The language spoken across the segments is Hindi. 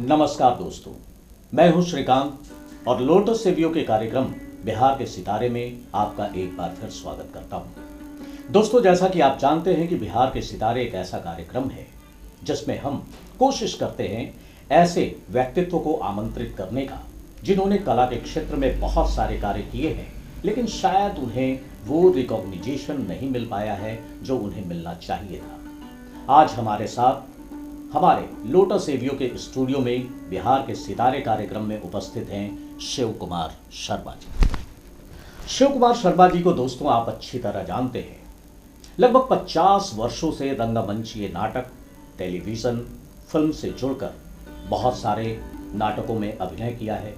नमस्कार दोस्तों, मैं हूं श्रीकांत और लोटस सेवियो के कार्यक्रम बिहार के सितारे में आपका एक बार फिर स्वागत करता हूं। दोस्तों, जैसा कि आप जानते हैं कि बिहार के सितारे एक ऐसा कार्यक्रम है जिसमें हम कोशिश करते हैं ऐसे व्यक्तित्व को आमंत्रित करने का जिन्होंने कला के क्षेत्र में बहुत सारे कार्य किए हैं, लेकिन शायद उन्हें वो रिकॉग्निशन नहीं मिल पाया है जो उन्हें मिलना चाहिए था। आज हमारे साथ हमारे लोटस सेवियो के स्टूडियो में बिहार के सितारे कार्यक्रम में उपस्थित हैं शिव कुमार शर्मा जी। शिव कुमार शर्मा जी को दोस्तों आप अच्छी तरह जानते हैं। लगभग 50 वर्षों से रंगमंचीय नाटक, टेलीविजन, फिल्म से जुड़कर बहुत सारे नाटकों में अभिनय किया है।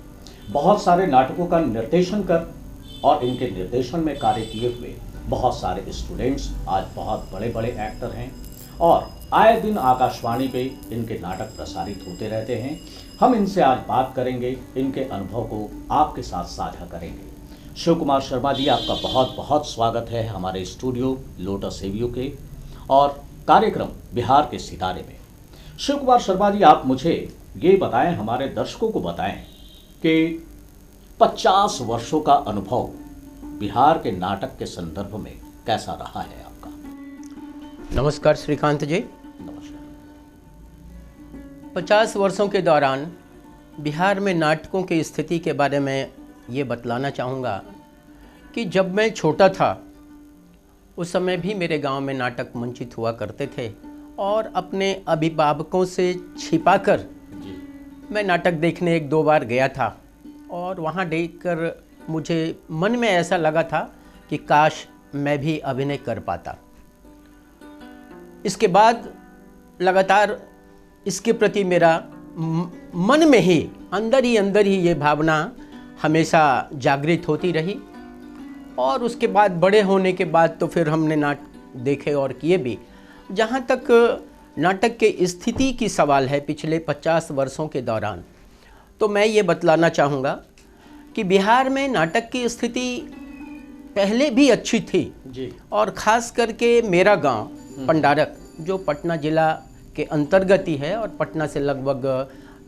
बहुत सारे नाटकों का निर्देशन कर और इनके निर्देशन में कार्य किए हुए बहुत सारे स्टूडेंट्स आज बहुत बड़े बड़े एक्टर हैं और आए दिन आकाशवाणी पे इनके नाटक प्रसारित होते रहते हैं। हम इनसे आज बात करेंगे, इनके अनुभव को आपके साथ साझा करेंगे। शिव कुमार शर्मा जी, आपका बहुत बहुत स्वागत है हमारे स्टूडियो लोटस सेवियो के और कार्यक्रम बिहार के सितारे में। शिव कुमार शर्मा जी, आप मुझे ये बताएं, हमारे दर्शकों को बताएं कि 50 वर्षों का अनुभव बिहार के नाटक के संदर्भ में कैसा रहा है आपका? नमस्कार श्रीकांत जी। नमस्कार। 50 वर्षों के दौरान बिहार में नाटकों की स्थिति के बारे में ये बतलाना चाहूँगा कि जब मैं छोटा था उस समय भी मेरे गांव में नाटक मंचित हुआ करते थे और अपने अभिभावकों से छिपाकर मैं नाटक देखने 1-2 बार गया था और वहाँ देखकर मुझे मन में ऐसा लगा था कि काश मैं भी अभिनय कर पाता। इसके बाद लगातार इसके प्रति मेरा मन में ही अंदर ही ये भावना हमेशा जागृत होती रही और उसके बाद बड़े होने के बाद तो फिर हमने नाटक देखे और किए भी। जहाँ तक नाटक के स्थिति की सवाल है पिछले 50 वर्षों के दौरान, तो मैं ये बतलाना चाहूँगा कि बिहार में नाटक की स्थिति पहले भी अच्छी थी जी। और ख़ास करके मेरा गांव पंडारक जो पटना जिला के अंतर्गत ही है और पटना से लगभग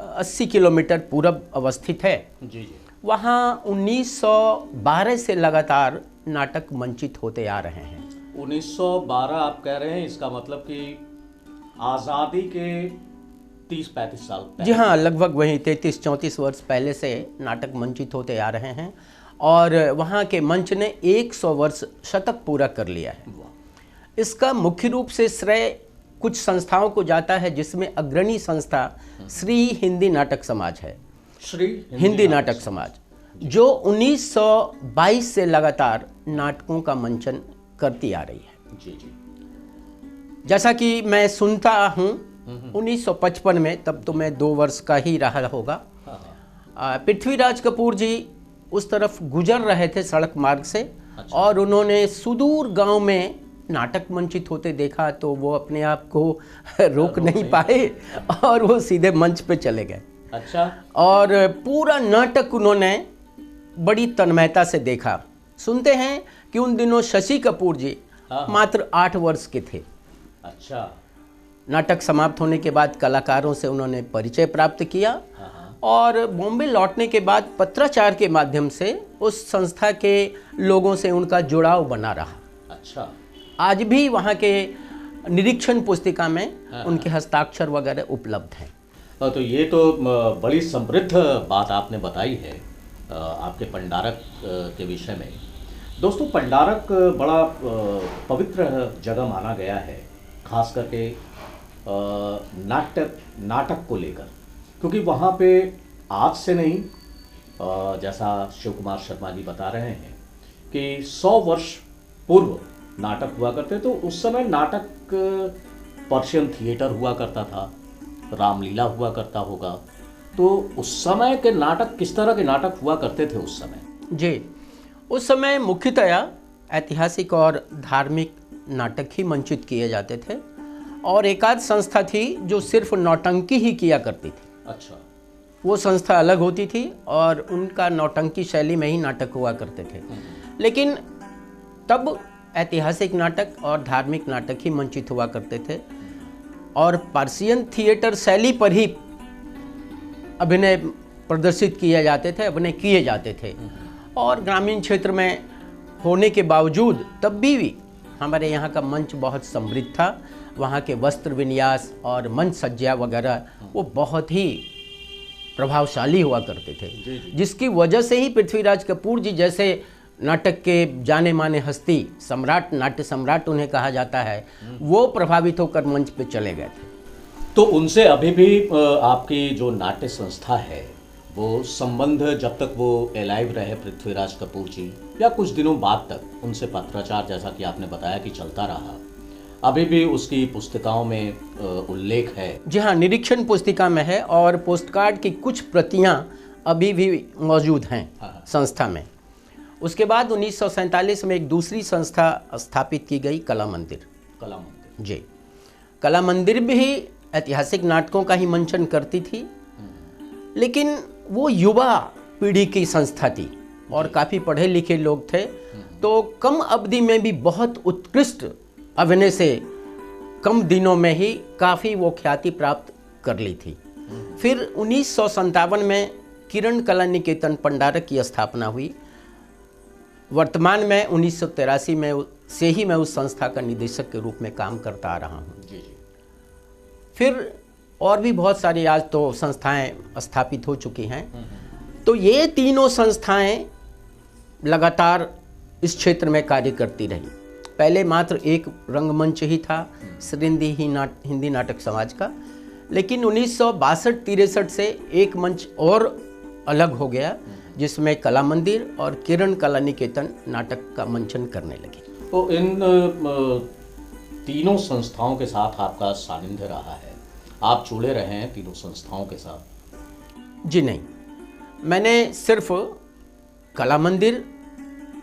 80 किलोमीटर पूरब अवस्थित है। जी जी। वहाँ 1912 से लगातार नाटक मंचित होते आ रहे हैं। 1912 आप कह रहे हैं, इसका मतलब कि आज़ादी के 30-35 साल पहले? जी हाँ, लगभग वही 33-34 वर्ष पहले से नाटक मंचित होते आ रहे हैं और वहाँ के मंच ने 100 वर्ष शतक पूरा कर लिया है। इसका मुख्य रूप से श्रेय कुछ संस्थाओं को जाता है, जिसमें अग्रणी संस्था श्री हिंदी नाटक समाज है। श्री हिंदी नाटक समाज जो 1922 से लगातार नाटकों का मंचन करती आ रही है। जी जी। जैसा कि मैं सुनता हूँ 1955 में, तब तो मैं 2 वर्ष का ही रहा होगा, पृथ्वीराज कपूर जी उस तरफ गुजर रहे थे सड़क मार्ग से। अच्छा। और उन्होंने सुदूर गांव में नाटक मंचित होते देखा तो वो अपने आप को रोक नहीं पाए और वो सीधे मंच पे चले गए। अच्छा। और पूरा नाटक उन्होंने बड़ी तन्मयता से देखा। सुनते हैं कि उन दिनों शशि कपूर जी मात्र 8 वर्ष के थे। अच्छा। नाटक समाप्त होने के बाद कलाकारों से उन्होंने परिचय प्राप्त किया और बॉम्बे लौटने के बाद पत्राचार के माध्यम से उस संस्था के लोगों से उनका जुड़ाव बना रहा। अच्छा। आज भी वहाँ के निरीक्षण पुस्तिका में उनके हस्ताक्षर वगैरह उपलब्ध हैं। तो ये तो बड़ी समृद्ध बात आपने बताई है आपके पंडारक के विषय में। दोस्तों, पंडारक बड़ा पवित्र जगह माना गया है, खास करके नाटक को लेकर, क्योंकि वहाँ पे आज से नहीं, जैसा शिव कुमार शर्मा जी बता रहे हैं कि 100 वर्ष पूर्व नाटक हुआ करते, तो उस समय नाटक पर्शियन थिएटर हुआ करता था, रामलीला हुआ करता होगा। तो उस समय के नाटक, किस तरह के नाटक हुआ करते थे उस समय? जी, उस समय मुख्यतया ऐतिहासिक और धार्मिक नाटक ही मंचित किए जाते थे और एकाध संस्था थी जो सिर्फ नौटंकी ही किया करती थी। अच्छा। वो संस्था अलग होती थी और उनका नौटंकी शैली में ही नाटक हुआ करते थे। लेकिन तब ऐतिहासिक नाटक और धार्मिक नाटक ही मंचित हुआ करते थे और पर्शियन थिएटर शैली पर ही अभिनय प्रदर्शित किए जाते थे, अभिनय किए जाते थे। और ग्रामीण क्षेत्र में होने के बावजूद तब भी हमारे यहाँ का मंच बहुत समृद्ध था। वहाँ के वस्त्र विन्यास और मंच सज्जा वगैरह वो बहुत ही प्रभावशाली हुआ करते थे, जिसकी वजह से ही पृथ्वीराज कपूर जी जैसे नाटक के जाने माने हस्ती, सम्राट, नाट्य सम्राट उन्हें कहा जाता है, वो प्रभावित होकर मंच पे चले गए थे। तो उनसे अभी भी आपकी जो नाट्य संस्था है वो संबंध, जब तक वो एलाइव रहे पृथ्वीराज कपूर जी, या कुछ दिनों बाद तक उनसे पत्राचार, जैसा कि आपने बताया कि चलता रहा, अभी भी उसकी पुस्तिकाओं में उल्लेख है? जी हाँ, निरीक्षण पुस्तिका में है और पोस्टकार्ड की कुछ प्रतियां अभी भी मौजूद हैं संस्था में। उसके बाद 1947 में एक दूसरी संस्था स्थापित की गई, कला मंदिर। कला मंदिर, जी। कला मंदिर भी ऐतिहासिक नाटकों का ही मंचन करती थी, लेकिन वो युवा पीढ़ी की संस्था थी और काफ़ी पढ़े लिखे लोग थे, तो कम अवधि में भी बहुत उत्कृष्ट अभिनय से कम दिनों में ही काफ़ी वो ख्याति प्राप्त कर ली थी। फिर 1957 में किरण कला निकेतन पंडारक की स्थापना हुई। वर्तमान में 1983 में से ही मैं उस संस्था का निदेशक के रूप में काम करता आ रहा हूँ। फिर और भी बहुत सारी आज तो संस्थाएं स्थापित हो चुकी हैं। तो ये तीनों संस्थाएं लगातार इस क्षेत्र में कार्य करती रही। पहले मात्र एक रंगमंच ही था, सरिंदी हिंदी नाटक समाज का, लेकिन 1962-63 से एक मंच और अलग हो गया, जिसमें कला मंदिर और किरण कला निकेतन नाटक का मंचन करने लगे। तो इन तीनों संस्थाओं के साथ आपका सानिध्य रहा है, आप जुड़े रहे हैं तीनों संस्थाओं के साथ? जी नहीं, मैंने सिर्फ कला मंदिर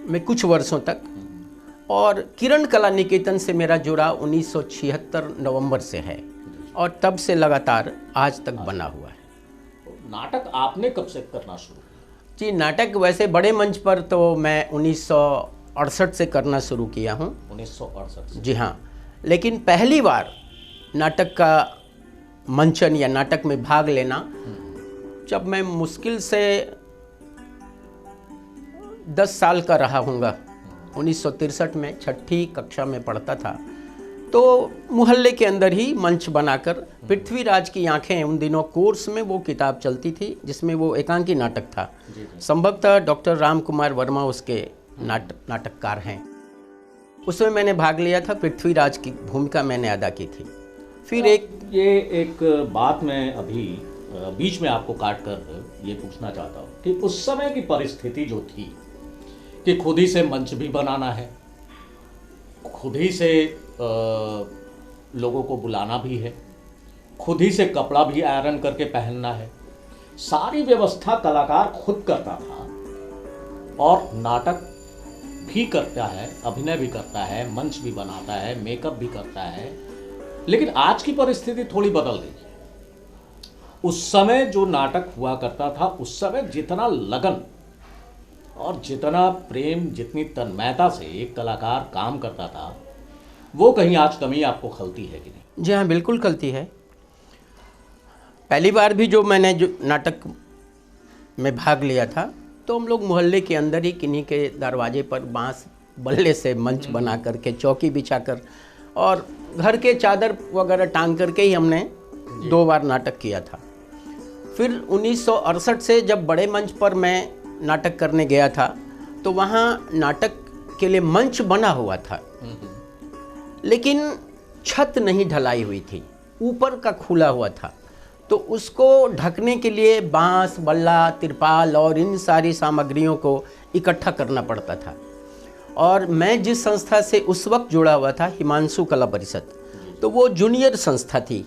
में कुछ वर्षों तक और किरण कला निकेतन से मेरा जुड़ा 1976 नवंबर से है और तब से लगातार आज तक बना हुआ है। नाटक आपने कब से करना शुरू किया? जी, नाटक वैसे बड़े मंच पर तो मैं 1968 से करना शुरू किया हूँ। 1968? जी हाँ, लेकिन पहली बार नाटक का मंचन या नाटक में भाग लेना जब मैं मुश्किल से 10 साल का रहा हूँगा। 1963 में 6ठी कक्षा में पढ़ता था, तो मोहल्ले के अंदर ही मंच बनाकर पृथ्वीराज की आंखें, उन दिनों कोर्स में वो किताब चलती थी जिसमें वो एकांकी नाटक था। संभवतः डॉक्टर राम कुमार वर्मा उसके नाटककार हैं। उसमें मैंने भाग लिया था, पृथ्वीराज की भूमिका मैंने अदा की थी। फिर एक बात मैं अभी बीच में आपको काट कर ये पूछना चाहता हूँ कि उस समय की परिस्थिति जो थी कि खुद ही से मंच भी बनाना है, खुद ही से लोगों को बुलाना भी है, खुद ही से कपड़ा भी आयरन करके पहनना है, सारी व्यवस्था कलाकार खुद करता था और नाटक भी करता है, अभिनय भी करता है, मंच भी बनाता है, मेकअप भी करता है। लेकिन आज की परिस्थिति थोड़ी बदल गई है। उस समय जो नाटक हुआ करता था, उस समय जितना लगन और जितना प्रेम, जितनी तन्मयता से एक कलाकार काम करता था, वो कहीं आज कमी आपको खलती है कि नहीं? जी हाँ, बिल्कुल खलती है। पहली बार भी जो मैंने जो नाटक में भाग लिया था, तो हम लोग मोहल्ले के अंदर ही किन्हीं के दरवाजे पर बांस बल्ले से मंच बना करके, चौकी बिछाकर और घर के चादर वगैरह टांग करके ही हमने 2 बार नाटक किया था। फिर 1968 से जब बड़े मंच पर मैं नाटक करने गया था, तो वहाँ नाटक के लिए मंच बना हुआ था, लेकिन छत नहीं ढलाई हुई थी, ऊपर का खुला हुआ था। तो उसको ढकने के लिए बांस, बल्ला, तिरपाल और इन सारी सामग्रियों को इकट्ठा करना पड़ता था। और मैं जिस संस्था से उस वक्त जुड़ा हुआ था, हिमांशु कला परिषद, तो वो जूनियर संस्था थी।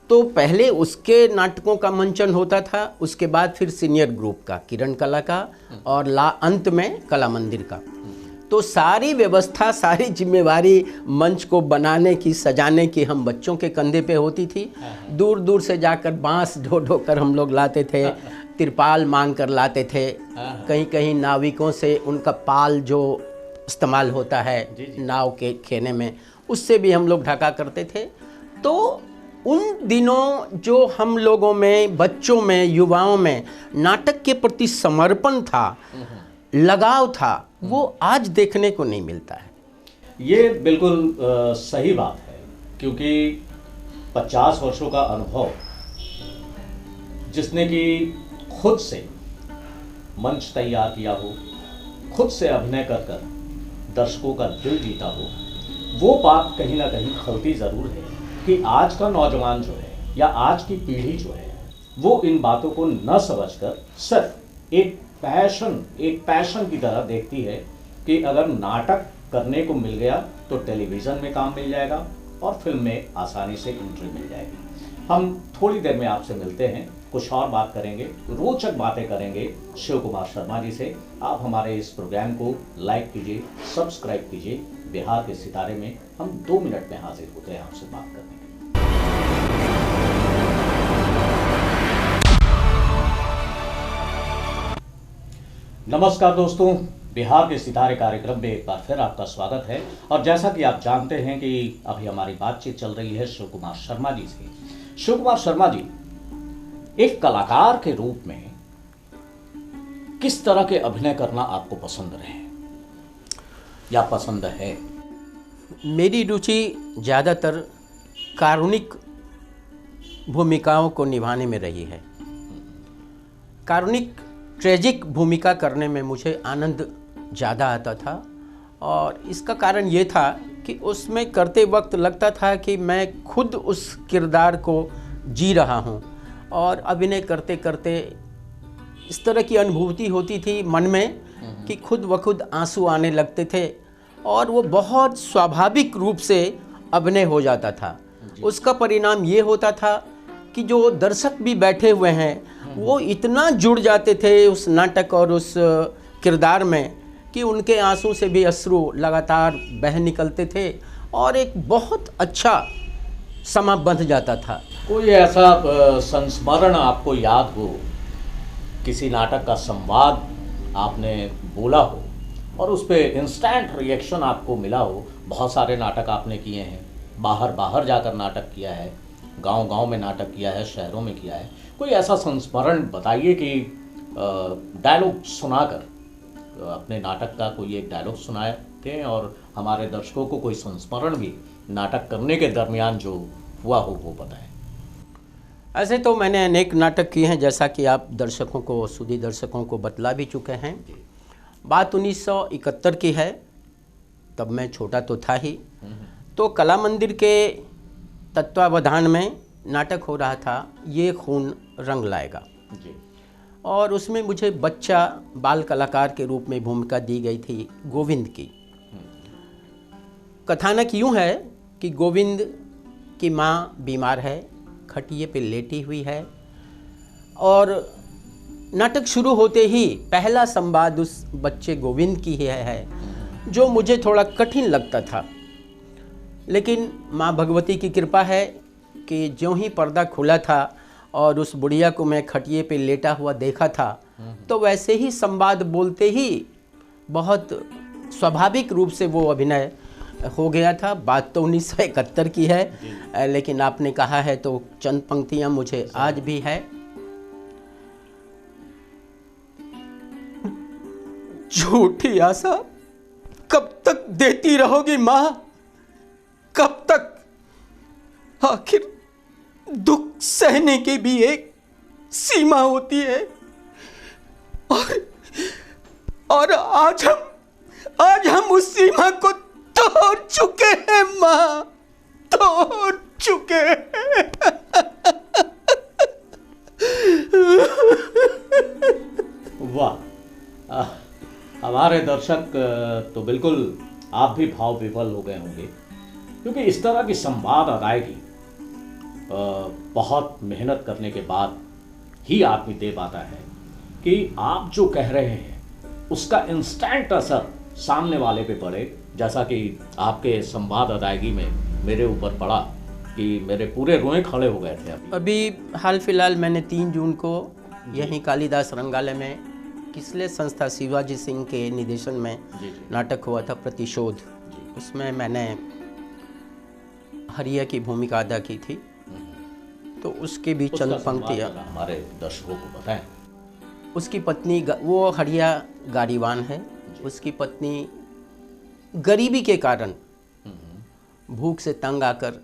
तो पहले उसके नाटकों का मंचन होता था, उसके बाद फिर सीनियर ग्रुप का, किरण कला का, और अंत में कला मंदिर का। तो सारी व्यवस्था, सारी जिम्मेवारी मंच को बनाने की, सजाने की हम बच्चों के कंधे पे होती थी। दूर दूर से जाकर बांस ढो ढो कर हम लोग लाते थे, तिरपाल मांग कर लाते थे, कहीं कहीं नाविकों से उनका पाल जो इस्तेमाल होता है नाव के खेने में, उससे भी हम लोग ढका करते थे। तो उन दिनों जो हम लोगों में, बच्चों में, युवाओं में नाटक के प्रति समर्पण था, लगाव था, वो आज देखने को नहीं मिलता है। ये बिल्कुल सही बात है, क्योंकि 50 वर्षों का अनुभव जिसने कि खुद से मंच तैयार किया हो, खुद से अभिनय कर कर दर्शकों का दिल जीता हो, वो बात कहीं ना कहीं खलती ज़रूर है कि आज का नौजवान जो है या आज की पीढ़ी जो है वो इन बातों को न समझकर सिर्फ एक पैशन की तरह देखती है कि अगर नाटक करने को मिल गया तो टेलीविज़न में काम मिल जाएगा और फिल्म में आसानी से एंट्री मिल जाएगी। हम थोड़ी देर में आपसे मिलते हैं, कुछ और बात करेंगे, रोचक बातें करेंगे शिव कुमार शर्मा जी से। आप हमारे इस प्रोग्राम को लाइक कीजिए, सब्सक्राइब कीजिए। बिहार के सितारे में हम 2 मिनट में हाजिर होते हैं आपसे बात करने के लिए। नमस्कार दोस्तों, बिहार के सितारे कार्यक्रम में एक बार फिर आपका स्वागत है। और जैसा कि आप जानते हैं कि अभी हमारी बातचीत चल रही है शिव कुमार शर्मा जी से। शिव कुमार शर्मा जी, एक कलाकार के रूप में किस तरह के अभिनय करना आपको पसंद रहे या पसंद है? मेरी रुचि ज़्यादातर कारुणिक भूमिकाओं को निभाने में रही है। कारुणिक, ट्रेजिक भूमिका करने में मुझे आनंद ज़्यादा आता था, और इसका कारण ये था कि उसमें करते वक्त लगता था कि मैं खुद उस किरदार को जी रहा हूँ, और अभिनय करते करते इस तरह की अनुभूति होती थी मन में कि खुद ब खुद आंसू आने लगते थे, और वो बहुत स्वाभाविक रूप से अभिनय हो जाता था। उसका परिणाम ये होता था कि जो दर्शक भी बैठे हुए हैं वो इतना जुड़ जाते थे उस नाटक और उस किरदार में कि उनके आंसू से भी अश्रु लगातार बह निकलते थे, और एक बहुत अच्छा समा बंध जाता था। कोई ऐसा संस्मरण आपको याद हो, किसी नाटक का संवाद आपने बोला हो और उस पर इंस्टेंट रिएक्शन आपको मिला हो? बहुत सारे नाटक आपने किए हैं, बाहर जाकर नाटक किया है, गांव में नाटक किया है, शहरों में किया है। कोई ऐसा संस्मरण बताइए कि डायलॉग सुनाकर, अपने नाटक का कोई एक डायलॉग सुनाए थे और हमारे दर्शकों को कोई संस्मरण भी नाटक करने के दरमियान जो हुआ हो वो बताएं। ऐसे तो मैंने अनेक नाटक किए हैं, जैसा कि आप दर्शकों को, सुधी दर्शकों को बतला भी चुके हैं। बात 1971 की है, तब मैं छोटा तो था ही। तो कला मंदिर के तत्वावधान में नाटक हो रहा था, ये खून रंग लाएगा जी। और उसमें मुझे बच्चा बाल कलाकार के रूप में भूमिका दी गई थी गोविंद की। कथानक यूँ है कि गोविंद की माँ बीमार है, खटिए पे लेटी हुई है, और नाटक शुरू होते ही पहला संवाद उस बच्चे गोविंद की ही है, जो मुझे थोड़ा कठिन लगता था। लेकिन माँ भगवती की कृपा है कि ज्यों ही पर्दा खुला था और उस बुढ़िया को मैं खटिए पे लेटा हुआ देखा था, तो वैसे ही संवाद बोलते ही बहुत स्वाभाविक रूप से वो अभिनय हो गया था। बात तो 1971 की है, लेकिन आपने कहा है तो चंद पंक्तियां मुझे आज भी है। झूठी आशा कब तक देती रहोगी माँ, कब तक? आखिर दुख सहने की भी एक सीमा होती है, और आज हम उस सीमा को तोड़ चुके हैं माँ, तोड़ चुके हैं। वाह, हमारे दर्शक तो बिल्कुल आप भी भाव विवल हो गए होंगे, क्योंकि इस तरह की संवाद अदायगी बहुत मेहनत करने के बाद ही आदमी दे पाता है कि आप जो कह रहे हैं उसका इंस्टेंट असर सामने वाले पे पड़े, जैसा कि आपके संवाद अदायगी में मेरे ऊपर पड़ा कि मेरे पूरे रोए खड़े हो गए थे। अभी हाल फिलहाल मैंने 3 जून को यहीं कालिदास रंगालय में किसले संस्था शिवाजी सिंह के निर्देशन में नाटक हुआ था प्रतिशोध। उसमें मैंने हरिया की भूमिका अदा की थी। तो उसके भी चंद पंक्तियाँ हमारे दर्शकों को बताएं। उसकी पत्नी वो हरिया गाड़ीवान है। उसकी पत्नी गरीबी के कारण भूख से तंग आकर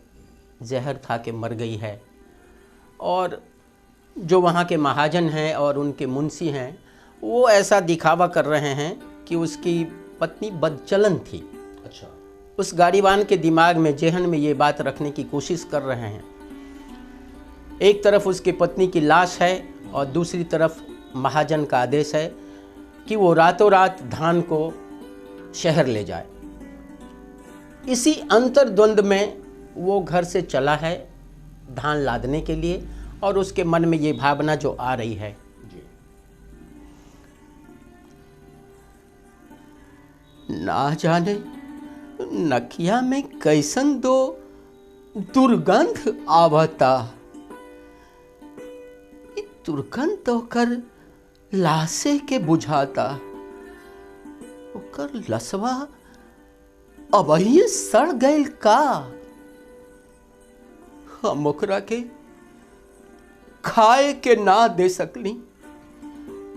जहर खा के मर गई है, और जो वहाँ के महाजन हैं और उनके मुंशी हैं वो ऐसा दिखावा कर रहे हैं कि उसकी पत्नी बदचलन थी। अच्छा। उस गाड़ीवान के दिमाग में, जेहन में ये बात रखने की कोशिश कर रहे हैं। एक तरफ उसकी पत्नी की लाश है और दूसरी तरफ महाजन का आदेश है कि वो रातों रात धान को शहर ले जाए। इसी अंतर्द्वंद में वो घर से चला है धान लादने के लिए, और उसके मन में ये भावना जो आ रही है, ना जाने नकिया में कैसन दो दुर्गंध आवता, दुर्गंध तो कर लाशे के बुझाता, ओकर लसवा अब ये सड़ गइल का, हम ओकरा के खाए के ना दे सकली,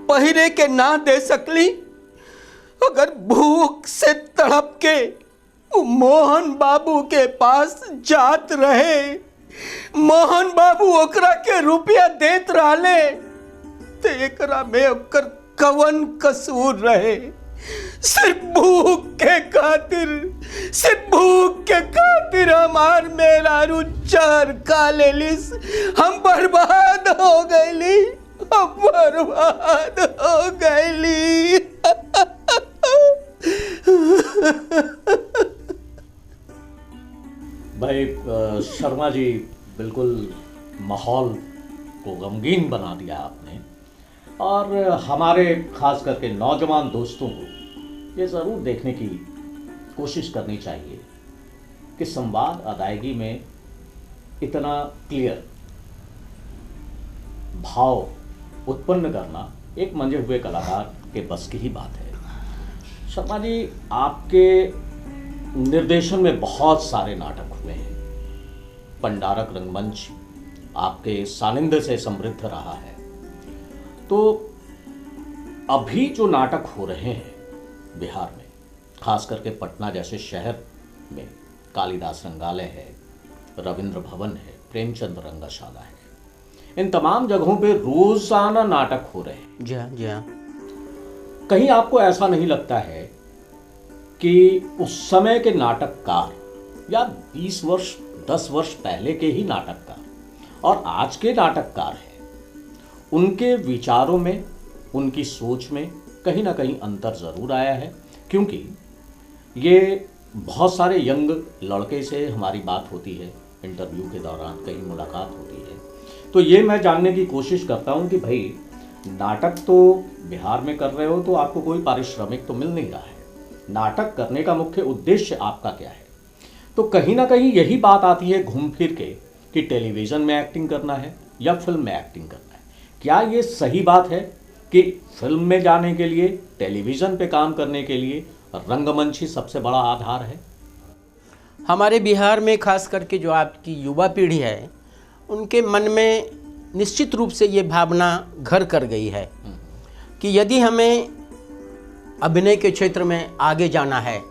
पहिरे के ना दे सकली। अगर भूख से तड़प के मोहन बाबू के पास जात रहे, मोहन बाबू ओकरा के रुपया देत रहले, तो एकरा में ओकर कवन कसूर रहे? सिर्फ भूख के खातिर, सिर्फ भूख के खातिर हमार मेहरारू चार का लेलिस, हम बर्बाद हो गईली, हम बर्बाद हो गईली। भाई शर्मा जी, बिल्कुल माहौल को गमगीन बना दिया आपने, और हमारे खास करके नौजवान दोस्तों को ये ज़रूर देखने की कोशिश करनी चाहिए कि संवाद अदायगी में इतना क्लियर भाव उत्पन्न करना एक मंजे हुए कलाकार के बस की ही बात है। शर्मा जी, आपके निर्देशन में बहुत सारे नाटक हुए हैं, पंडारक रंगमंच आपके सानिध्य से समृद्ध रहा है। तो अभी जो नाटक हो रहे हैं बिहार में, खास करके पटना जैसे शहर में, कालिदास रंगालय है, रविंद्र भवन है, प्रेमचंद रंगशाला है, इन तमाम जगहों पे रोजाना नाटक हो रहे हैं। जी हाँ, जी हाँ। कहीं आपको ऐसा नहीं लगता है कि उस समय के नाटककार या 20 वर्ष 10 वर्ष पहले के ही नाटककार और आज के नाटककार हैं, उनके विचारों में, उनकी सोच में कहीं ना कहीं अंतर ज़रूर आया है? क्योंकि ये बहुत सारे यंग लड़के से हमारी बात होती है, इंटरव्यू के दौरान कहीं मुलाकात होती है, तो ये मैं जानने की कोशिश करता हूँ कि भाई नाटक तो बिहार में कर रहे हो तो आपको कोई पारिश्रमिक तो मिल नहीं रहा है, नाटक करने का मुख्य उद्देश्य आपका क्या है? तो कहीं ना कहीं यही बात आती है घूम फिर के कि टेलीविज़न में एक्टिंग करना है या फिल्म में एक्टिंग करना है। क्या ये सही बात है कि फिल्म में जाने के लिए, टेलीविज़न पे काम करने के लिए रंगमंच ही सबसे बड़ा आधार है? हमारे बिहार में खास करके जो आपकी युवा पीढ़ी है, उनके मन में निश्चित रूप से ये भावना घर कर गई है कि यदि हमें अभिनय के क्षेत्र में आगे जाना है,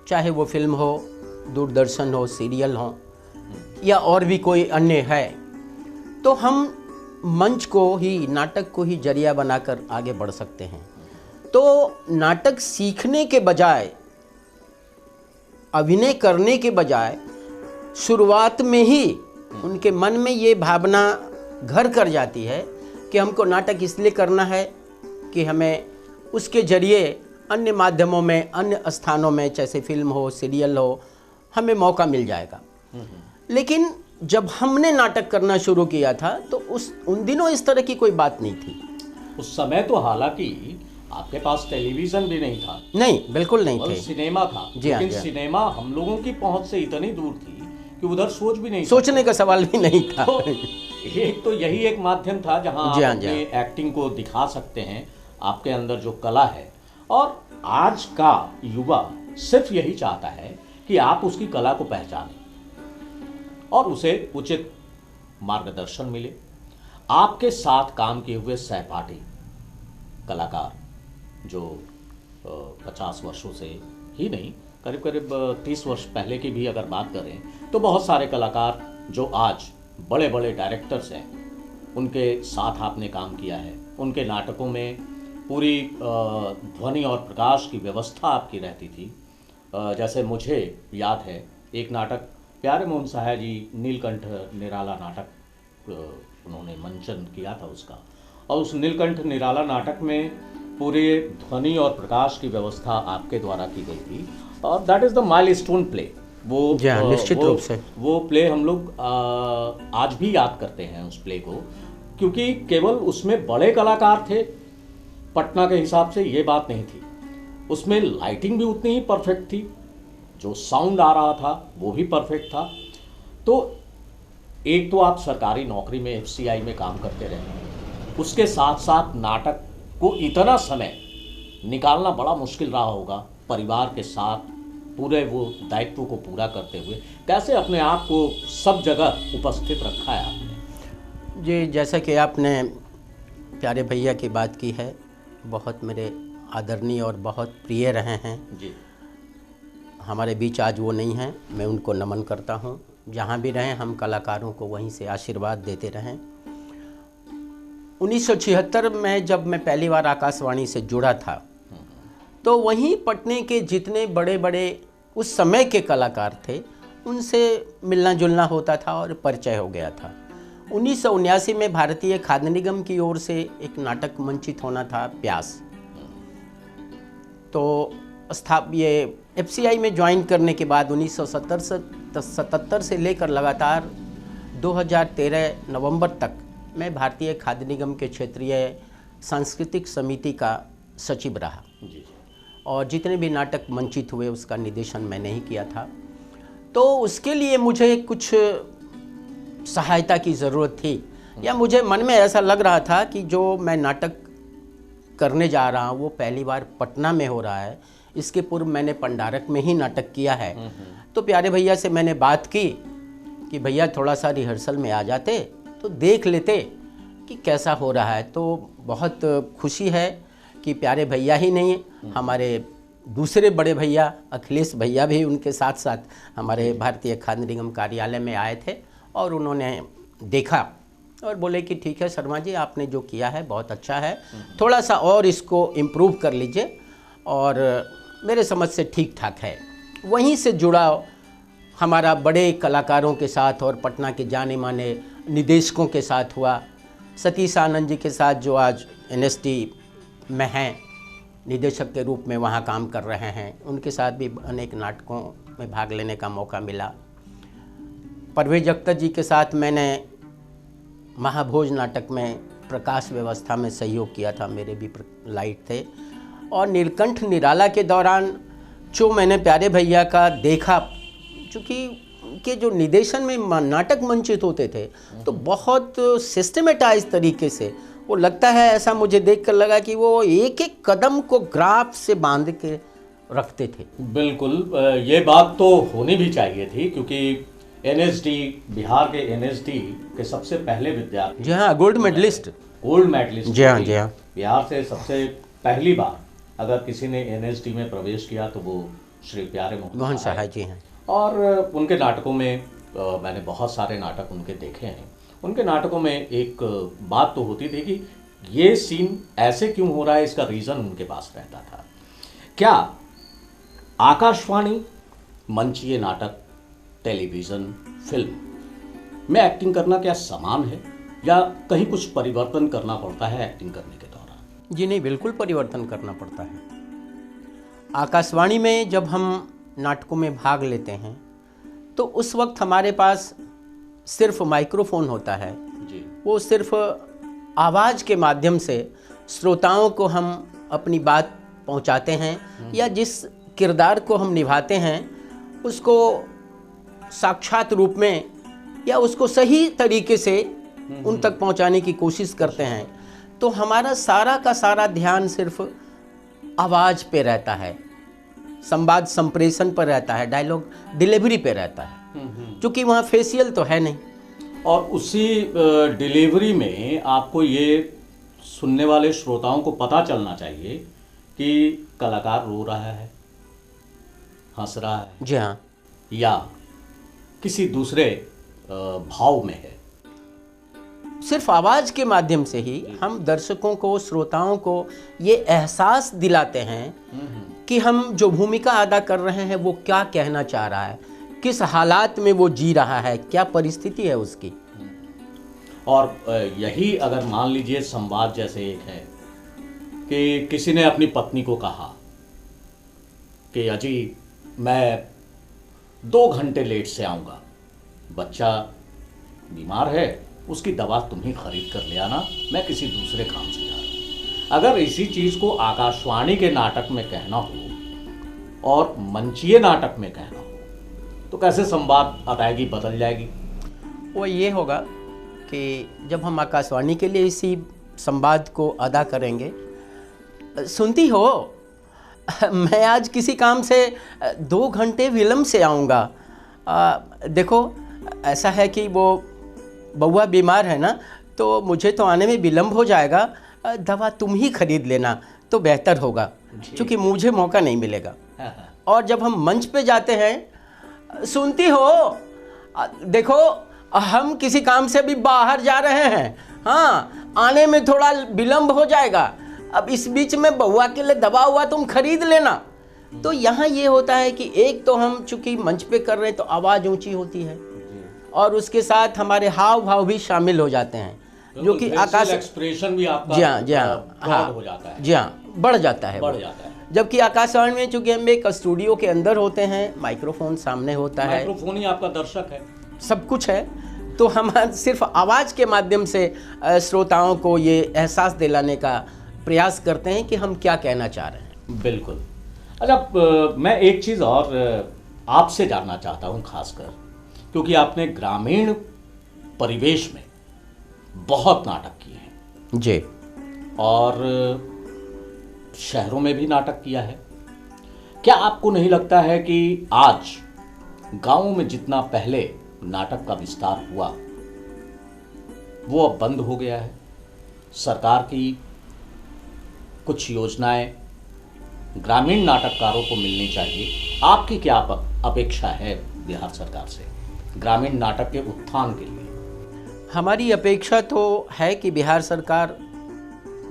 चाहे वो फिल्म हो, दूरदर्शन हो, सीरियल हो या और भी कोई अन्य है, तो हम मंच को ही, नाटक को ही जरिया बनाकर आगे बढ़ सकते हैं। तो नाटक सीखने के बजाय, अभिनय करने के बजाय शुरुआत में ही उनके मन में ये भावना घर कर जाती है कि हमको नाटक इसलिए करना है कि हमें उसके जरिए अन्य माध्यमों में, अन्य स्थानों में, जैसे फिल्म हो, सीरियल हो, हमें मौका मिल जाएगा। लेकिन जब हमने नाटक करना शुरू किया था तो उन दिनों इस तरह की कोई बात नहीं थी। उस समय तो हालांकि आपके पास टेलीविजन भी नहीं था। नहीं, बिल्कुल नहीं थे। सिनेमा था, लेकिन सिनेमा हम लोगों की पहुंच से इतनी दूर थी कि उधर सोच भी नहीं, सोचने का सवाल भी नहीं था। तो यही एक माध्यम था जहां आप अपने एक्टिंग को दिखा सकते हैं, आपके अंदर जो कला है। और आज का युवा सिर्फ यही चाहता है कि आप उसकी कला को पहचानें और उसे उचित मार्गदर्शन मिले, आपके साथ काम किए हुए सहपाठी कलाकार जो 50 वर्षों से ही नहीं, करीब करीब 30 वर्ष पहले की भी अगर बात करें तो बहुत सारे कलाकार जो आज बड़े बड़े डायरेक्टर्स हैं, उनके साथ आपने काम किया है। उनके नाटकों में पूरी ध्वनि और प्रकाश की व्यवस्था आपकी रहती थी। जैसे मुझे याद है एक नाटक प्यारे मोहन सहाय जी, नीलकंठ निराला नाटक उन्होंने मंचन किया था उसका, और उस नीलकंठ निराला नाटक में पूरे ध्वनि और प्रकाश की व्यवस्था आपके द्वारा की गई थी, और that is the milestone play. वो निश्चित रूप से वो प्ले हम लोग आज भी याद करते हैं उस प्ले को, क्योंकि केवल उसमें बड़े कलाकार थे पटना के हिसाब से, ये बात नहीं थी। उसमें लाइटिंग भी उतनी ही परफेक्ट थी, जो साउंड आ रहा था वो भी परफेक्ट था। तो एक तो आप सरकारी नौकरी में एफसीआई में काम करते रहे, उसके साथ साथ नाटक को इतना समय निकालना बड़ा मुश्किल रहा होगा, परिवार के साथ पूरे वो दायित्व को पूरा करते हुए कैसे अपने आप को सब जगह उपस्थित रखा है आपने? जी, जैसा कि आपने प्यारे भैया की बात की है, बहुत मेरे आदरणीय और बहुत प्रिय रहे हैं जी। हमारे बीच आज वो नहीं हैं, मैं उनको नमन करता हूँ। जहाँ भी रहें हम कलाकारों को वहीं से आशीर्वाद देते रहें। 1976 में जब मैं पहली बार आकाशवाणी से जुड़ा था, तो वहीं पटने के जितने बड़े बड़े उस समय के कलाकार थे उनसे मिलना जुलना होता था और परिचय हो गया था। 1979 में भारतीय खाद्य निगम की ओर से एक नाटक मंचित होना था, प्यास। तो ये एफसीआई में ज्वाइन करने के बाद 1977 से लेकर लगातार 2013 नवंबर तक मैं भारतीय खाद्य निगम के क्षेत्रीय सांस्कृतिक समिति का सचिव रहा जी। और जितने भी नाटक मंचित हुए उसका निर्देशन मैंने ही किया था। तो उसके लिए मुझे कुछ सहायता की ज़रूरत थी, या मुझे मन में ऐसा लग रहा था कि जो मैं नाटक करने जा रहा हूँ वो पहली बार पटना में हो रहा है। इसके पूर्व मैंने पंडारक में ही नाटक किया है। तो प्यारे भैया से मैंने बात की कि भैया थोड़ा सा रिहर्सल में आ जाते तो देख लेते कि कैसा हो रहा है। तो बहुत खुशी है कि प्यारे भैया ही नहीं, हमारे दूसरे बड़े भैया अखिलेश भैया भी उनके साथ साथ हमारे भारतीय खाद्य निगम कार्यालय में आए थे, और उन्होंने देखा और बोले कि ठीक है शर्मा जी, आपने जो किया है बहुत अच्छा है, थोड़ा सा और इसको इम्प्रूव कर लीजिए, और मेरे समझ से ठीक ठाक है। वहीं से जुड़ा हमारा बड़े कलाकारों के साथ और पटना के जाने माने निदेशकों के साथ हुआ। सतीश आनंद जी के साथ जो आज एनएसडी में हैं, निदेशक के रूप में वहाँ काम कर रहे हैं, उनके साथ भी अनेक नाटकों में भाग लेने का मौका मिला। परवेज अख्तर जी के साथ मैंने महाभोज नाटक में प्रकाश व्यवस्था में सहयोग किया था, मेरे भी लाइट थे। और नीलकंठ निराला के दौरान जो मैंने प्यारे भैया का देखा, चूँकि के जो निर्देशन में नाटक मंचित होते थे तो बहुत सिस्टमेटाइज तरीके से, वो लगता है ऐसा मुझे देखकर लगा कि वो एक एक कदम को ग्राफ से बांध के रखते थे। बिल्कुल, ये बात तो होनी भी चाहिए थी, क्योंकि एनएसडी, बिहार के एनएसडी के सबसे पहले विद्यार्थी, जी हाँ, गोल्ड मेडलिस्ट, जी हाँ जी हाँ, बिहार से सबसे पहली बार अगर किसी ने एनएसडी में प्रवेश किया तो वो श्री प्यारे मोहन सहाय जी हैं। और उनके नाटकों में मैंने बहुत सारे नाटक उनके देखे हैं। उनके नाटकों में एक बात तो होती थी कि ये सीन ऐसे क्यों हो रहा है, इसका रीज़न उनके पास रहता था। क्या आकाशवाणी, मंचीय नाटक, टेलीविज़न, फिल्म में एक्टिंग करना क्या समान है, या कहीं कुछ परिवर्तन करना पड़ता है एक्टिंग करने के दौरान? जी नहीं, बिल्कुल परिवर्तन करना पड़ता है। आकाशवाणी में जब हम नाटकों में भाग लेते हैं तो उस वक्त हमारे पास सिर्फ माइक्रोफोन होता है जी। वो सिर्फ आवाज़ के माध्यम से श्रोताओं को हम अपनी बात पहुंचाते हैं, या जिस किरदार को हम निभाते हैं उसको साक्षात रूप में या उसको सही तरीके से उन तक पहुंचाने की कोशिश करते हैं। तो हमारा सारा का सारा ध्यान सिर्फ आवाज़ पे रहता है, संवाद संप्रेषण पर रहता है, डायलॉग डिलीवरी पे रहता है, क्योंकि वहाँ फेशियल तो है नहीं। और उसी डिलीवरी में आपको ये सुनने वाले श्रोताओं को पता चलना चाहिए कि कलाकार रो रहा है, हंस रहा है, जी हाँ, या किसी दूसरे भाव में है। सिर्फ आवाज़ के माध्यम से ही हम दर्शकों को, श्रोताओं को ये एहसास दिलाते हैं कि हम जो भूमिका अदा कर रहे हैं वो क्या कहना चाह रहा है, किस हालात में वो जी रहा है, क्या परिस्थिति है उसकी। और यही अगर मान लीजिए संवाद जैसे एक है कि किसी ने अपनी पत्नी को कहा कि अजी मैं 2 घंटे लेट से आऊँगा, बच्चा बीमार है, उसकी दवा तुम ही खरीद कर ले आना, मैं किसी दूसरे काम से जा रहा हूँ। अगर इसी चीज़ को आकाशवाणी के नाटक में कहना हो और मंचीय नाटक में कहना हो तो कैसे संवाद अदायगी बदल जाएगी? वो ये होगा कि जब हम आकाशवाणी के लिए इसी संवाद को अदा करेंगे, सुनती हो मैं आज किसी काम से 2 घंटे विलम्ब से आऊँगा, देखो ऐसा है कि वो बउआ बीमार है ना, तो मुझे तो आने में विलम्ब हो जाएगा, दवा तुम ही खरीद लेना तो बेहतर होगा, क्योंकि मुझे मौका नहीं मिलेगा। और जब हम मंच पे जाते हैं, सुनती हो देखो हम किसी काम से भी बाहर जा रहे हैं, हाँ आने में थोड़ा विलम्ब हो जाएगा, अब इस बीच में बउआ के लिए दवा हुआ तुम खरीद लेना। तो यहाँ ये होता है कि एक तो हम चूंकि मंच पे कर रहे हैं तो आवाज़ ऊंची होती है और उसके साथ हमारे हाव भाव भी शामिल हो जाते हैं, जो कि आकाश एक्सप्रेशन भी आपका जी हाँ, जी हाँ, हो जाता है, जी हाँ, बढ़ जाता है। जबकि आकाशवाणी में चूंकि हम एक स्टूडियो के अंदर होते हैं, माइक्रोफोन सामने होता है, माइक्रोफोन ही आपका दर्शक है, सब कुछ है, तो हम सिर्फ आवाज़ के माध्यम से श्रोताओं को ये एहसास दिलाने का प्रयास करते हैं कि हम क्या कहना चाह रहे हैं। बिल्कुल। अच्छा, मैं एक चीज़ और आपसे जानना चाहता हूँ, खासकर क्योंकि आपने ग्रामीण परिवेश में बहुत नाटक किए हैं जी, और शहरों में भी नाटक किया है। क्या आपको नहीं लगता है कि आज गांवों में जितना पहले नाटक का विस्तार हुआ वो अब बंद हो गया है? सरकार की कुछ योजनाएं ग्रामीण नाटककारों को मिलनी चाहिए। आपकी क्या अपेक्षा है बिहार सरकार से ग्रामीण नाटक के उत्थान के लिए? हमारी अपेक्षा तो है कि बिहार सरकार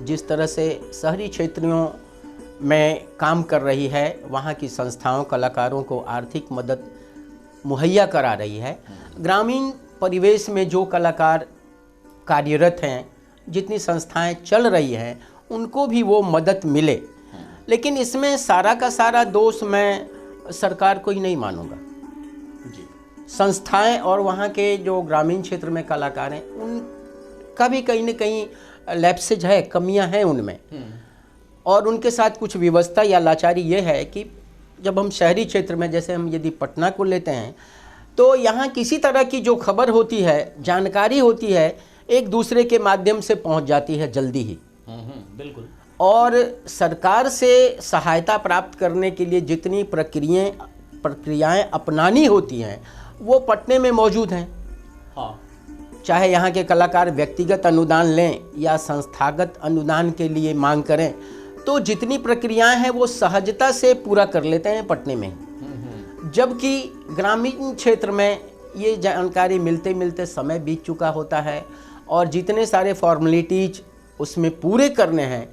जिस तरह से शहरी क्षेत्रों में काम कर रही है, वहाँ की संस्थाओं, कलाकारों को आर्थिक मदद मुहैया करा रही है, ग्रामीण परिवेश में जो कलाकार कार्यरत हैं, जितनी संस्थाएं चल रही हैं, उनको भी वो मदद मिले। लेकिन इसमें सारा का सारा दोष मैं सरकार को ही नहीं मानूंगा। संस्थाएं और वहाँ के जो ग्रामीण क्षेत्र में कलाकार हैं, उनका भी कहीं न कहीं लैप्सेज है, कमियां हैं उनमें। और उनके साथ कुछ व्यवस्था या लाचारी ये है कि जब हम शहरी क्षेत्र में, जैसे हम यदि पटना को लेते हैं, तो यहाँ किसी तरह की जो खबर होती है, जानकारी होती है, एक दूसरे के माध्यम से पहुँच जाती है जल्दी ही। बिल्कुल। और सरकार से सहायता प्राप्त करने के लिए जितनी प्रक्रियाएं अपनानी होती हैं वो पटने में मौजूद हैं। हाँ। चाहे यहाँ के कलाकार व्यक्तिगत अनुदान लें या संस्थागत अनुदान के लिए मांग करें, तो जितनी प्रक्रियाएं हैं वो सहजता से पूरा कर लेते हैं पटने में। जबकि ग्रामीण क्षेत्र में ये जानकारी मिलते मिलते समय बीत चुका होता है और जितने सारे फॉर्मेलिटीज उसमें पूरे करने हैं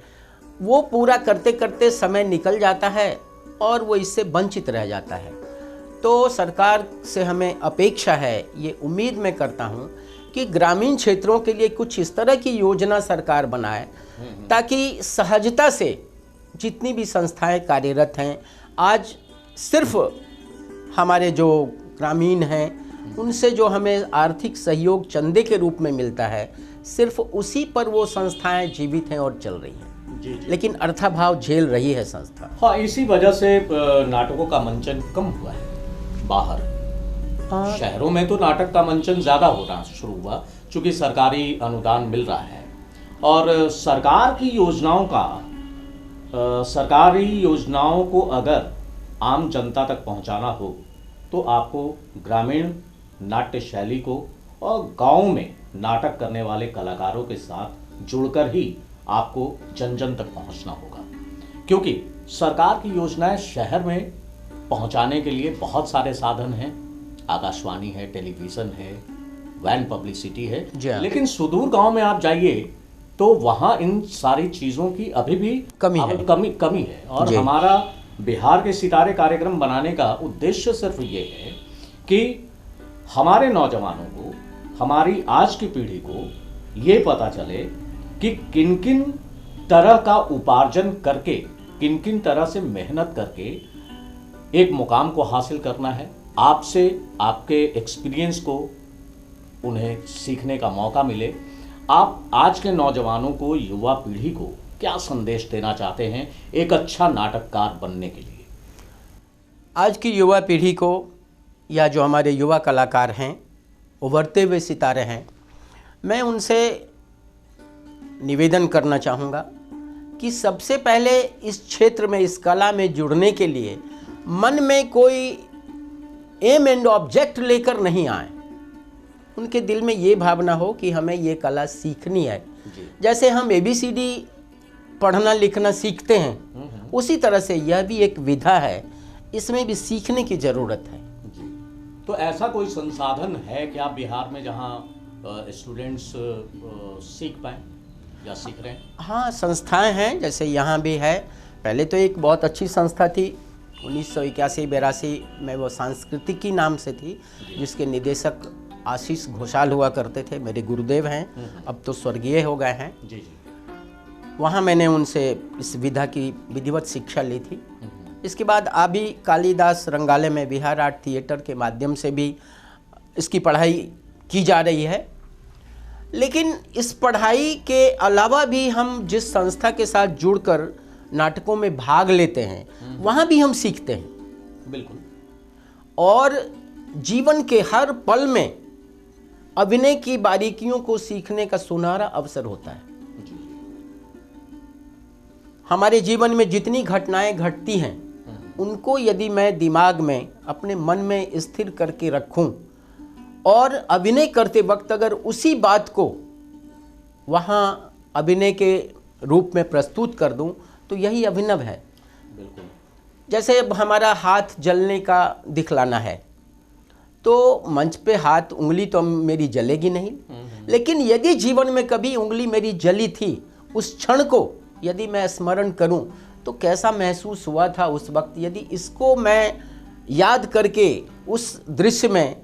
वो पूरा करते करते समय निकल जाता है और वो इससे वंचित रह जाता है। तो सरकार से हमें अपेक्षा है, ये उम्मीद मैं करता हूँ कि ग्रामीण क्षेत्रों के लिए कुछ इस तरह की योजना सरकार बनाए ताकि सहजता से जितनी भी संस्थाएं कार्यरत हैं, आज सिर्फ हमारे जो ग्रामीण हैं उनसे जो हमें आर्थिक सहयोग चंदे के रूप में मिलता है, सिर्फ उसी पर वो संस्थाएं जीवित हैं और चल रही हैं। जी। लेकिन अर्थाभाव झेल रही है संस्था। हाँ, इसी वजह से नाटकों का मंचन कम हुआ है बाहर। हाँ। शहरों में तो नाटक का मंचन ज़्यादा होना शुरू हुआ चूँकि सरकारी अनुदान मिल रहा है और सरकारी योजनाओं को अगर आम जनता तक पहुंचाना हो तो आपको ग्रामीण नाट्य शैली को और गांव में नाटक करने वाले कलाकारों के साथ जुड़कर ही आपको जन जन तक पहुंचना होगा, क्योंकि सरकार की योजनाएं शहर में पहुंचाने के लिए बहुत सारे साधन हैं। आकाशवाणी है, टेलीविज़न है, वैन पब्लिसिटी है, लेकिन सुदूर गांव में आप जाइए तो वहां इन सारी चीज़ों की अभी भी कमी है। और हमारा बिहार के सितारे कार्यक्रम बनाने का उद्देश्य सिर्फ ये है कि हमारे नौजवानों को, हमारी आज की पीढ़ी को ये पता चले कि किन किन तरह का उपार्जन करके, किन किन तरह से मेहनत करके एक मुकाम को हासिल करना है। आपसे आपके एक्सपीरियंस को उन्हें सीखने का मौका मिले। आप आज के नौजवानों को, युवा पीढ़ी को क्या संदेश देना चाहते हैं एक अच्छा नाटककार बनने के लिए? आज की युवा पीढ़ी को, या जो हमारे युवा कलाकार हैं, उभरते हुए सितारे हैं, मैं उनसे निवेदन करना चाहूँगा कि सबसे पहले इस क्षेत्र में, इस कला में जुड़ने के लिए मन में कोई एम एंड ऑब्जेक्ट लेकर नहीं आए। उनके दिल में ये भावना हो कि हमें ये कला सीखनी है। जैसे हम ABCD पढ़ना लिखना सीखते हैं, उसी तरह से यह भी एक विधा है, इसमें भी सीखने की ज़रूरत है। तो ऐसा कोई संसाधन है क्या बिहार में जहाँ स्टूडेंट्स सीख पाएँ या सीख रहे हैं? हाँ, संस्थाएं हैं, जैसे यहाँ भी है। पहले तो एक बहुत अच्छी संस्था थी, 1981-82 में वो सांस्कृतिकी नाम से थी, जिसके निदेशक आशीष घोषाल हुआ करते थे, मेरे गुरुदेव हैं, अब तो स्वर्गीय हो गए हैं। जी। वहाँ मैंने उनसे इस विधा की विधिवत शिक्षा ली थी। इसके बाद अभी कालिदास रंगालय में बिहार आर्ट थिएटर के माध्यम से भी इसकी पढ़ाई की जा रही है। लेकिन इस पढ़ाई के अलावा भी हम जिस संस्था के साथ जुड़कर नाटकों में भाग लेते हैं, वहाँ भी हम सीखते हैं। बिल्कुल। और जीवन के हर पल में अभिनय की बारीकियों को सीखने का सुनहरा अवसर होता है। हमारे जीवन में जितनी घटनाएं घटती हैं, उनको यदि मैं दिमाग में, अपने मन में स्थिर करके रखूं और अभिनय करते वक्त अगर उसी बात को वहाँ अभिनय के रूप में प्रस्तुत कर दूं, तो यही अभिनव है। बिल्कुल। जैसे अब हमारा हाथ जलने का दिखलाना है, तो मंच पे हाथ, उंगली तो मेरी जलेगी नहीं, लेकिन यदि जीवन में कभी उंगली मेरी जली थी, उस क्षण को यदि मैं स्मरण करूं तो कैसा महसूस हुआ था उस वक्त, यदि इसको मैं याद करके उस दृश्य में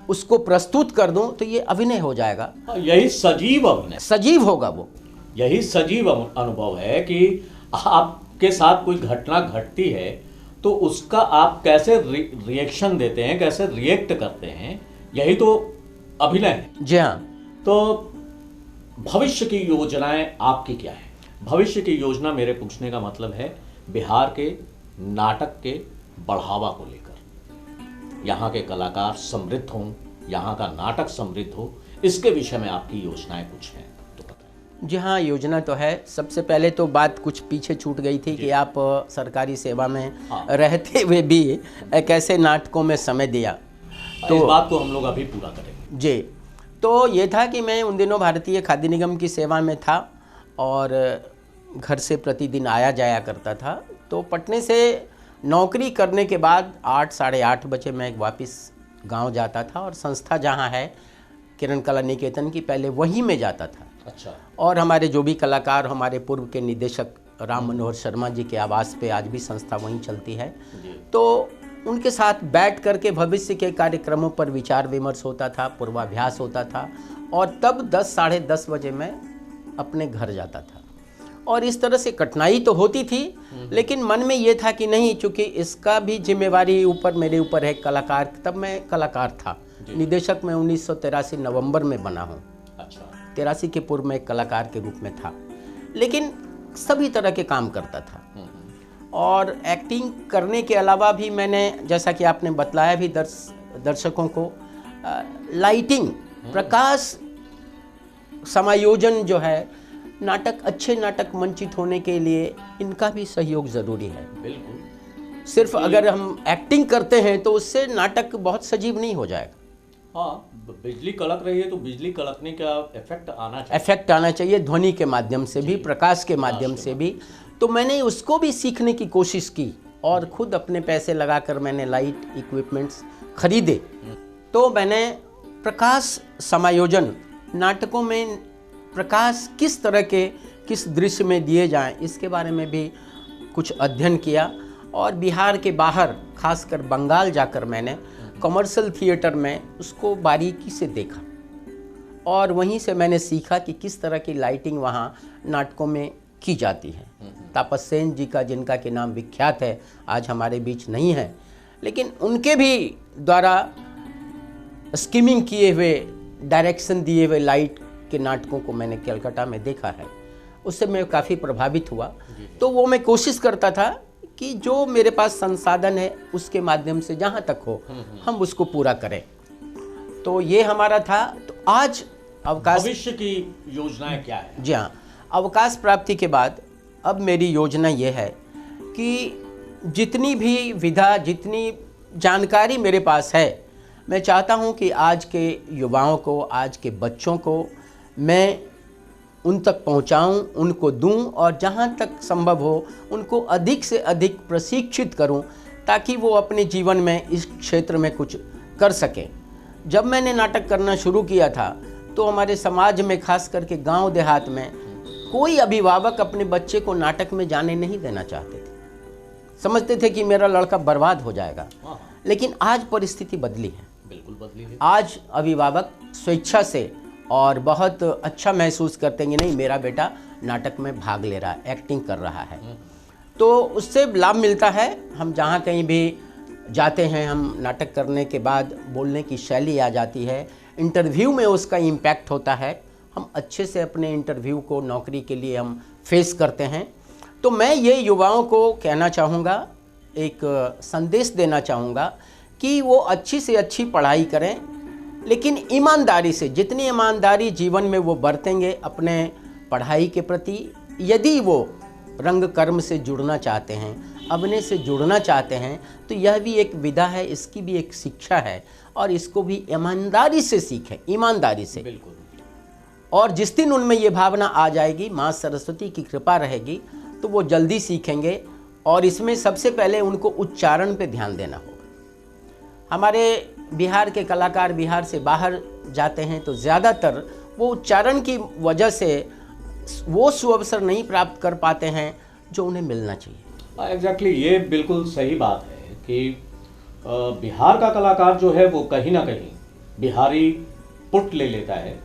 उसको प्रस्तुत कर दूं, तो ये अभिनय हो जाएगा। यही सजीव अभिनय, सजीव होगा वो। यही सजीव अनुभव है कि आपके साथ कोई घटना घटती है तो उसका आप कैसे रिएक्शन देते हैं, कैसे रिएक्ट करते हैं, यही तो अभिनय है। जी हाँ। तो भविष्य की योजनाएं आपकी क्या है? भविष्य की योजना, मेरे पूछने का मतलब है बिहार के नाटक के बढ़ावा को लेकर, यहाँ के कलाकार समृद्ध हों, यहाँ का नाटक समृद्ध हो, इसके विषय में आपकी योजनाएं कुछ हैं तो बताएं। जी हाँ, योजना तो है। सबसे पहले तो बात कुछ पीछे छूट गई थी कि आप सरकारी सेवा में रहते हुए भी कैसे नाटकों में समय दिया, तो इस बात को हम लोग अभी पूरा करेंगे। जी। तो ये था कि मैं उन दिनों भारतीय खाद्य निगम की सेवा में था और घर से प्रतिदिन आया जाया करता था। तो पटने से नौकरी करने के बाद 8, साढ़े 8 बजे मैं वापस गांव जाता था और संस्था जहां है किरण कला निकेतन की, पहले वहीं में जाता था। अच्छा। और हमारे जो भी कलाकार, हमारे पूर्व के निदेशक राम मनोहर शर्मा जी के आवास पे आज भी संस्था वहीं चलती है, तो उनके साथ बैठ करके भविष्य के कार्यक्रमों पर विचार विमर्श होता था, पूर्वाभ्यास होता था, और तब 10, साढ़े 10 बजे मैं अपने घर जाता था। और इस तरह से कठिनाई तो होती थी, लेकिन मन में ये था कि नहीं, चूँकि इसका भी जिम्मेवारी मेरे ऊपर है कलाकार। तब मैं कलाकार था, निदेशक मैं 1983 नवंबर में बना हूँ। अच्छा। 83 के पूर्व में एक कलाकार के रूप में था, लेकिन सभी तरह के काम करता था। और एक्टिंग करने के अलावा भी मैंने, जैसा कि आपने बतलाया भी दर्शकों को, लाइटिंग, प्रकाश समायोजन जो है, नाटक, अच्छे नाटक मंचित होने के लिए इनका भी सहयोग ज़रूरी है। बिल्कुल। सिर्फ अगर हम एक्टिंग करते हैं तो उससे नाटक बहुत सजीव नहीं हो जाएगा। हाँ, बिजली कड़क रही है तो बिजली कड़कने का इफेक्ट आना चाहिए। इफेक्ट आना चाहिए ध्वनि के माध्यम से भी, प्रकाश के माध्यम से भी। तो मैंने उसको भी सीखने की कोशिश की और खुद अपने पैसे लगाकर मैंने लाइट इक्विपमेंट्स खरीदे। तो मैंने प्रकाश समायोजन, नाटकों में प्रकाश किस तरह के किस दृश्य में दिए जाएं, इसके बारे में भी कुछ अध्ययन किया। और बिहार के बाहर, खासकर बंगाल जाकर मैंने कमर्शियल थिएटर में उसको बारीकी से देखा और वहीं से मैंने सीखा कि किस तरह की लाइटिंग वहाँ नाटकों में की जाती है। तापस सेन जी का, जिनका के नाम विख्यात है, आज हमारे बीच नहीं है, लेकिन उनके भी द्वारा स्कीमिंग किए हुए, डायरेक्शन दिए हुए लाइट के नाटकों को मैंने कलकत्ता में देखा है। उससे मैं काफ़ी प्रभावित हुआ। तो वो मैं कोशिश करता था कि जो मेरे पास संसाधन है उसके माध्यम से जहाँ तक हो हम उसको पूरा करें। तो ये हमारा था। तो आज अवकाश, भविष्य की योजनाएं क्या है? जी हाँ, अवकाश प्राप्ति के बाद अब मेरी योजना ये है कि जितनी भी विधा, जितनी जानकारी मेरे पास है, मैं चाहता हूँ कि आज के युवाओं को, आज के बच्चों को मैं उन तक पहुँचाऊँ, उनको दूँ और जहाँ तक संभव हो उनको अधिक से अधिक प्रशिक्षित करूँ ताकि वो अपने जीवन में इस क्षेत्र में कुछ कर सकें। जब मैंने नाटक करना शुरू किया था तो हमारे समाज में, खास करके गांव देहात में, कोई अभिभावक अपने बच्चे को नाटक में जाने नहीं देना चाहते थे। समझते थे कि मेरा लड़का बर्बाद हो जाएगा। लेकिन आज परिस्थिति बदली है, बिल्कुल बदली है। आज अभिभावक स्वेच्छा से और बहुत अच्छा महसूस करते हैं, नहीं मेरा बेटा नाटक में भाग ले रहा है, एक्टिंग कर रहा है, तो उससे लाभ मिलता है। हम जहाँ कहीं भी जाते हैं, हम नाटक करने के बाद बोलने की शैली आ जाती है, इंटरव्यू में उसका इम्पैक्ट होता है, हम अच्छे से अपने इंटरव्यू को, नौकरी के लिए हम फेस करते हैं। तो मैं ये युवाओं को कहना चाहूँगा, एक संदेश देना चाहूँगा कि वो अच्छी से अच्छी पढ़ाई करें, लेकिन ईमानदारी से। जितनी ईमानदारी जीवन में वो बरतेंगे अपने पढ़ाई के प्रति, यदि वो रंग कर्म से जुड़ना चाहते हैं, अभिनय से जुड़ना चाहते हैं, तो यह भी एक विधा है, इसकी भी एक शिक्षा है और इसको भी ईमानदारी से सीखें, ईमानदारी से। बिल्कुल। और जिस दिन उनमें ये भावना आ जाएगी, माँ सरस्वती की कृपा रहेगी, तो वो जल्दी सीखेंगे। और इसमें सबसे पहले उनको उच्चारण पे ध्यान देना होगा। हमारे बिहार के कलाकार बिहार से बाहर जाते हैं तो ज़्यादातर वो उच्चारण की वजह से वो सुअवसर नहीं प्राप्त कर पाते हैं जो उन्हें मिलना चाहिए। एग्जैक्टली, ये बिल्कुल सही बात है कि बिहार का कलाकार जो है वो कहीं ना कहीं बिहारी पुट ले लेता है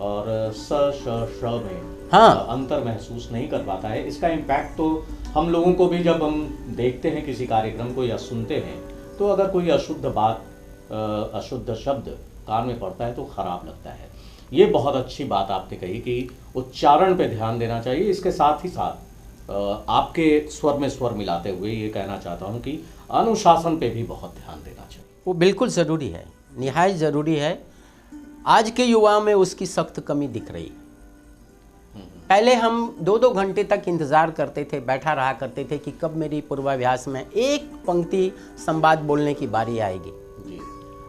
और स श में अंतर महसूस नहीं कर पाता है। इसका इम्पैक्ट तो हम लोगों को भी, जब हम देखते हैं किसी कार्यक्रम को या सुनते हैं, तो अगर कोई अशुद्ध बात, अशुद्ध शब्द कान में पड़ता है तो खराब लगता है। ये बहुत अच्छी बात आपने कही कि उच्चारण पे ध्यान देना चाहिए। इसके साथ ही साथ आपके स्वर में स्वर मिलाते हुए ये कहना चाहता हूँ कि अनुशासन पे भी बहुत ध्यान देना चाहिए। वो बिल्कुल ज़रूरी है, निहायत ज़रूरी है। आज के युवाओं में उसकी सख्त कमी दिख रही है। पहले हम 2-2 घंटे तक इंतज़ार करते थे, बैठा रहा करते थे कि कब मेरी पूर्वाभ्यास में एक पंक्ति संवाद बोलने की बारी आएगी।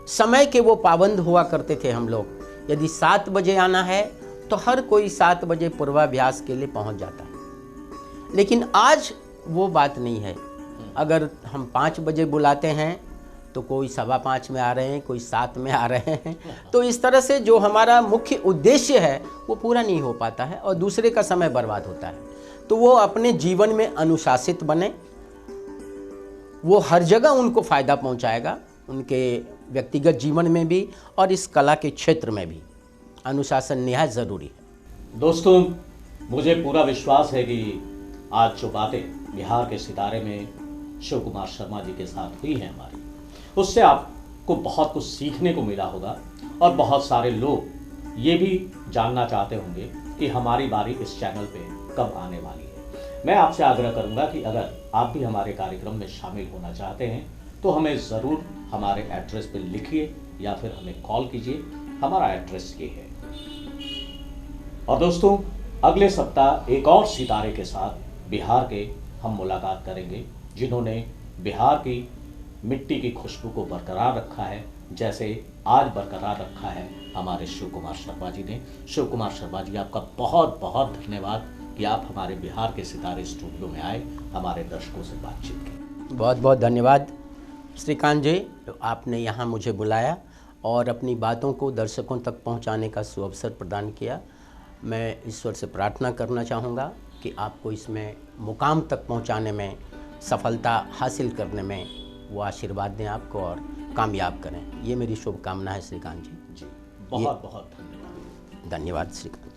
समय के वो पाबंद हुआ करते थे हम लोग। यदि 7 बजे आना है तो हर कोई 7 बजे पूर्वाभ्यास के लिए पहुंच जाता है। लेकिन आज वो बात नहीं है। अगर हम 5 बजे बुलाते हैं तो कोई 5:15 में आ रहे हैं, कोई 7 में आ रहे हैं। तो इस तरह से जो हमारा मुख्य उद्देश्य है वो पूरा नहीं हो पाता है और दूसरे का समय बर्बाद होता है। तो वो अपने जीवन में अनुशासित बने, वो हर जगह उनको फ़ायदा पहुंचाएगा, उनके व्यक्तिगत जीवन में भी और इस कला के क्षेत्र में भी अनुशासन निहायत ज़रूरी है। दोस्तों, मुझे पूरा विश्वास है कि आज जो बातें बिहार के सितारे में शिव कुमार शर्मा जी के साथ हुई हैं हमारी, उससे आपको बहुत कुछ सीखने को मिला होगा और बहुत सारे लोग ये भी जानना चाहते होंगे कि हमारी बारी इस चैनल पे कब आने वाली है। मैं आपसे आग्रह करूंगा कि अगर आप भी हमारे कार्यक्रम में शामिल होना चाहते हैं तो हमें ज़रूर हमारे एड्रेस पे लिखिए या फिर हमें कॉल कीजिए। हमारा एड्रेस ये है। और दोस्तों, अगले सप्ताह एक और सितारे के साथ बिहार के हम मुलाकात करेंगे, जिन्होंने बिहार की मिट्टी की खुशबू को बरकरार रखा है, जैसे आज बरकरार रखा है हमारे शिव कुमार शर्मा जी ने। शिव कुमार शर्मा जी, आपका बहुत बहुत धन्यवाद कि आप हमारे बिहार के सितारे स्टूडियो में आए, हमारे दर्शकों से बातचीत की। बहुत बहुत धन्यवाद श्रीकांत जी, आपने यहाँ मुझे बुलाया और अपनी बातों को दर्शकों तक पहुँचाने का सुअवसर प्रदान किया। मैं ईश्वर से प्रार्थना करना चाहूँगा कि आपको इसमें मुकाम तक पहुँचाने में, सफलता हासिल करने में वो आशीर्वाद दें आपको और कामयाब करें। ये मेरी शुभकामना है श्रीकांत जी। जी, बहुत बहुत धन्यवाद। धन्यवाद श्रीकांत।